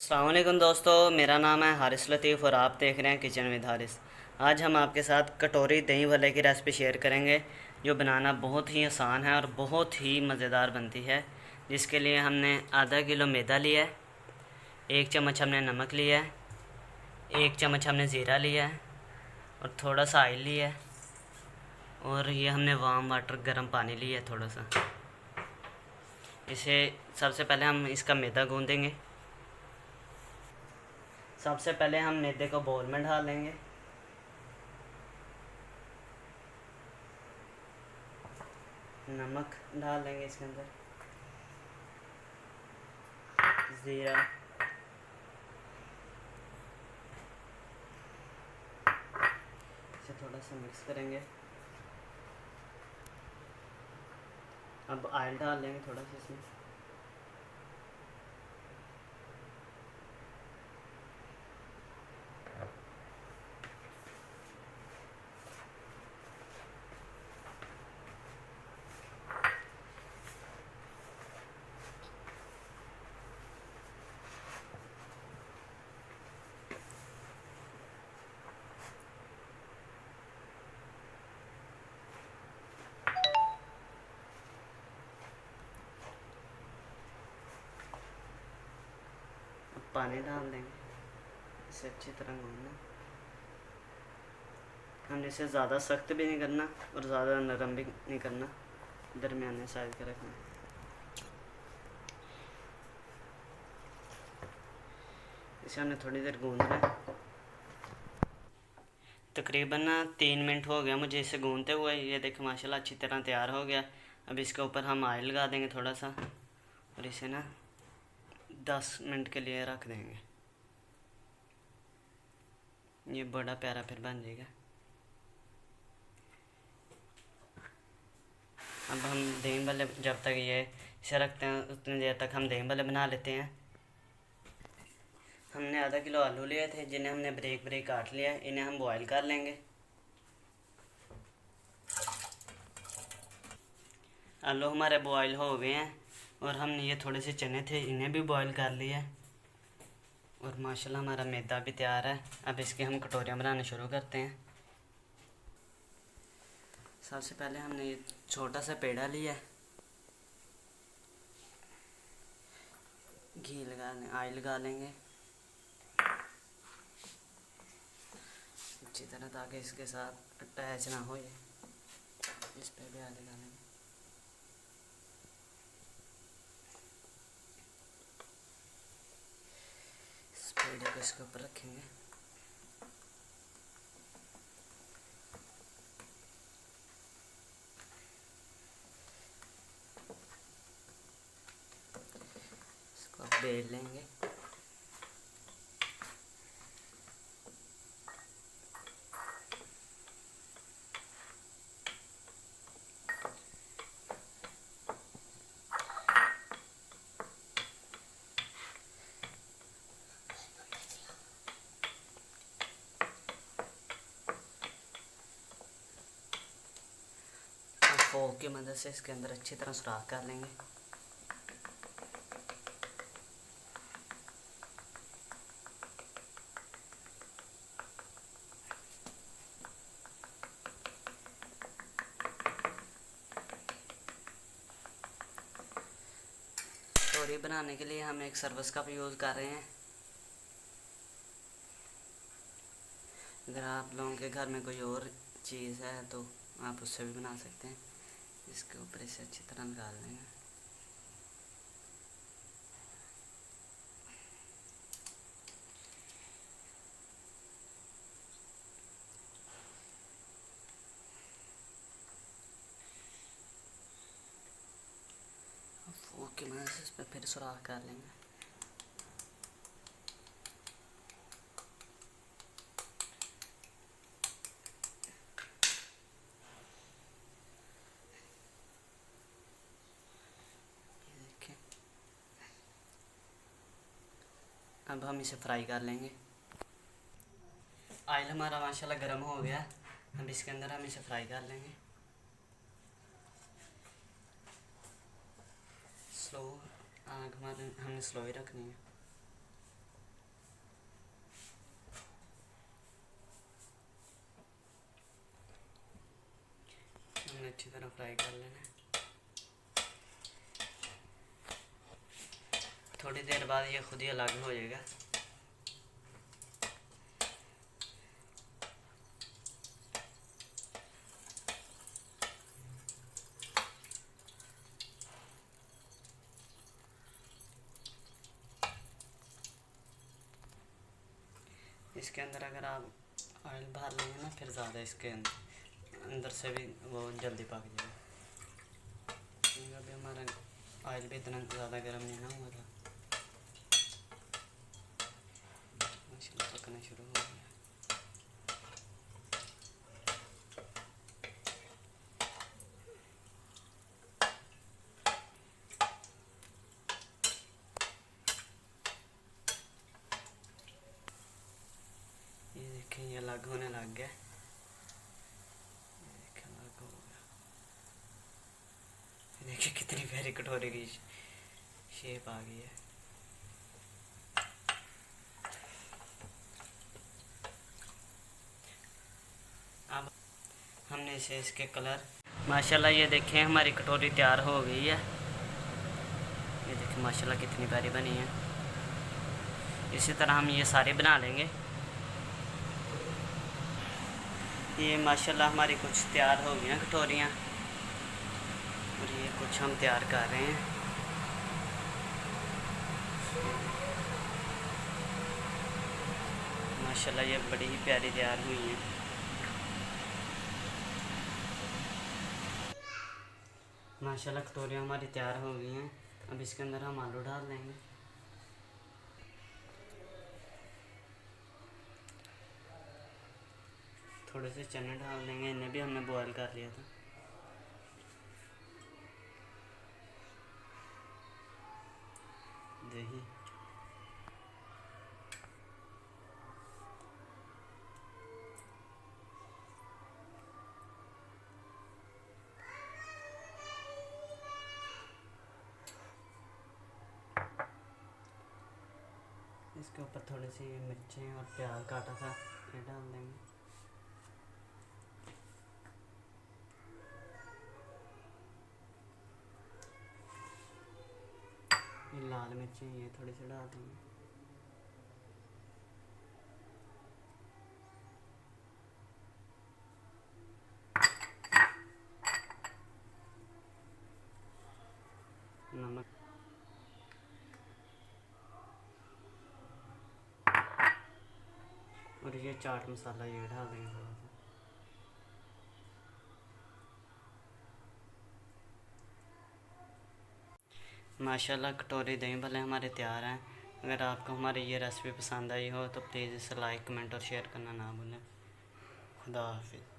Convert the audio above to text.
अस्सलाम वालेकुम दोस्तों, मेरा नाम है हारिस लतीफ़ और आप देख रहे हैं किचन विद हारिस। आज हम आपके साथ कटोरी दही भल्ले की रेसिपी शेयर करेंगे जो बनाना बहुत ही आसान है और बहुत ही मज़ेदार बनती है। जिसके लिए हमने आधा किलो मैदा लिया है, 1 चम्मच हमने नमक लिया है, 1 चम्मच हमने ज़ीरा लिया है और थोड़ा सा ऑयल लिया है और ये हमने वार्म वाटर गर्म पानी लिया है थोड़ा सा। इसे सबसे पहले हम इसका मैदा गूँधेंगे। सबसे पहले हम मैदे को बोल में डाल लेंगे। नमक डाल लेंगे इसके अंदर, ज़ीरा, इसे थोड़ा सा मिक्स करेंगे। अब ऑयल डाल लेंगे थोड़ा सा इसमें। अब पानी डाल देंगे, इसे अच्छी तरह गूँधना। हमने इसे ज़्यादा सख्त भी नहीं करना और ज़्यादा नरम भी नहीं करना, दरमियाने साइज का रखना। इसे हमने थोड़ी देर गूँधना है। तकरीबन 3 मिनट हो गया मुझे इसे गूँधते हुए। ये देखो माशाल्लाह अच्छी तरह तैयार हो गया। अब इसके ऊपर हम ऑयल लगा देंगे थोड़ा सा और इसे ना 10 मिनट के लिए रख देंगे। ये बड़ा प्यारा फिर बन जाएगा। अब हम दही भल्ले जब तक ये इसे रखते हैं उतनी देर तक हम दही भल्ले बना लेते हैं। हमने आधा किलो आलू लिए थे जिन्हें हमने ब्रेक ब्रेक काट लिया है। इन्हें हम बॉईल कर लेंगे। आलू हमारे बॉईल हो गए हैं और हमने ये थोड़े से चने थे इन्हें भी बॉईल कर लिया है। और माशाल्लाह हमारा मैदा भी तैयार है। अब इसकी हम कटोरियाँ बनाना शुरू करते हैं। सबसे पहले हमने ये छोटा सा पेड़ा लिया है, घी लगा लें, ऑयल लगा लेंगे अच्छी तरह ताकि इसके साथ अटैच ना हो। ये इस पे भी ऑयल लगा लेंगे। इस पेड़े को इसके ऊपर रखेंगे। इसको अब बेल लेंगे। फोक की मदद से इसके अंदर अच्छी तरह सुराख कर लेंगे। कटोरी बनाने के लिए हम एक सर्विस कप यूज़ कर रहे हैं। अगर आप लोगों के घर में कोई और चीज़ है तो आप उससे भी बना सकते हैं। इसके ऊपर इसे अच्छी तरह निकाल लेंगे। फोक की मदद से इस पर फिर सुराख कर लेंगे। ये देखिए, अब हम इसे फ्राई कर लेंगे। ऑयल हमारा माशाल्लाह गर्म हो गया। अब इसके अंदर हम इसे फ्राई कर लेंगे। स्लो आग हमारे हमने स्लो ही रखनी है। अच्छी तरह फ्राई कर लेना। थोड़ी देर बाद ये खुद ही अलग हो जाएगा। इसके अंदर अगर आप ऑयल भर लेंगे ना फिर ज़्यादा इसके अंदर से भी वो जल्दी पक जाएगा। अभी हमारा ऑयल भी इतना ज़्यादा गर्म नहीं ना हुआ था, माशाल्लाह पकना शुरू हो गया। ये देखिए ये अलग होने लग गया। अलग हो गया। देखिए कितनी प्यारी कटोरे की शेप आ गई है। अब हमने इसे इसके कलर माशाल्लाह ये देखें हमारी कटोरी तैयार हो गई है। ये देखिए माशाल्लाह कितनी प्यारी बनी है। इसी तरह हम ये सारे बना लेंगे। ये माशाल्लाह हमारी कुछ तैयार हो गई हैं कटोरियाँ, और ये कुछ हम तैयार कर रहे हैं। माशाल्लाह ये बड़ी ही प्यारी तैयार हुई हैं। माशाल्लाह कटोरियाँ हमारी तैयार हो गई हैं। अब इसके अंदर हम आलू डाल देंगे। थोड़े से चने डाल देंगे, इन्हें भी हमने बॉयल कर लिया था। दही, इसके ऊपर थोड़ी सी मिर्चें और प्याज काटा था ये डाल देंगे। ये लाल मिर्चें ये थोड़ी सी डाल देंगे। नमक, और ये चाट मसाला ये डाल देंगे थोड़ा सा। माशाल्लाह कटोरी दही भल्ले हमारे तैयार हैं। अगर आपको हमारी ये रेसिपी पसंद आई हो तो प्लीज़ इसे लाइक कमेंट और शेयर करना ना भूलें। खुदा हाफिज़।